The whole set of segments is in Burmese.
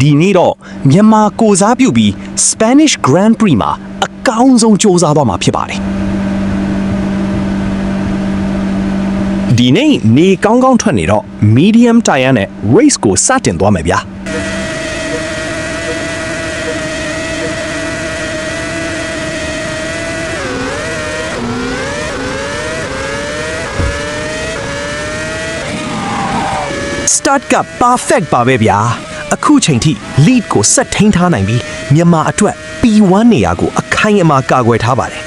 ဒီနေ့တော့မြန်မာကိုစားပြုပြီး Spanish Grand Prix မှာအကောင်းဆုံးစူးစမ်းသွားမှာဖြစ်ပါတယ်ဒီနေ့နေကောင်းကောင်းထွက်နေတော့ medium tire နဲ့ race ကိုစတင်သွားမယ်ဗျာstart က perfect ပါပဲဗျာအခုချိန်ထိ lead ကိုဆက်ထိန်းထားနိုင်ပြီးမြန်မာအတွက် P1 နေရာကိုအခိုင်အမာကာကွယ်ထားပါတယ်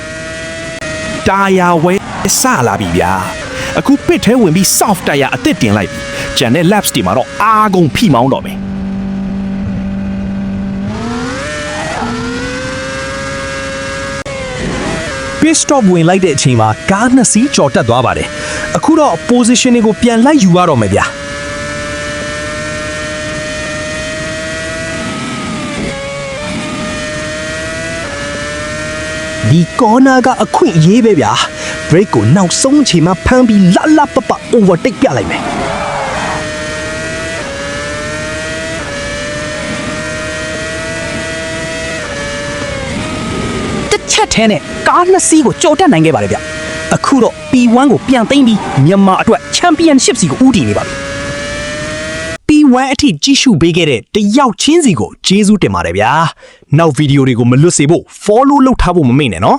တာယာဝဲစလာပြီဗျာအခုပစ်ထဲဝင်ပြီး soft tire အသစ်တင်လိုက်ပြီကျန်တဲ့ laps တွေမှာတော့အားကုန်ဖိမောင်းတော့မယ်pit stop ဝင်လိုက်တဲ့အချိန်မှာကားနှစ်စီးကြော်တက်သွားပါတယ်အခုတော့ position တွေကိုပြန်လိုက်ယူရတော့မယ်ဗျာဒီကော်နာကအခွင့်အရေးပဲဗျာ brake ကိုနောက်ဆုံးအချိန်မှာဖမ်းပြီးလပပ overtake ပြလိုက်မယ်တစ်ချက်ထဲနဲ့ကားနှစ်စီးကိုကြော်တက်နိုင်ခဲ့ပါတယ်ဗျအခုတော့ P1 ကိုပြန်သိမ်းပြီးမြန်မာအတွက် championship စီကိုဦးတည်နေပါပြီ P1 အထိကြီးစုပေးခဲ့တဲ့တယောက်ချင်းစီကိုကျေးဇူးတင်ပါတယ်ဗျာနောက်ဗီဒီယိုတွေကိုမလွတ်စေဖို့ follow လုပ်ထားဖို့မမေ့နဲ့နော်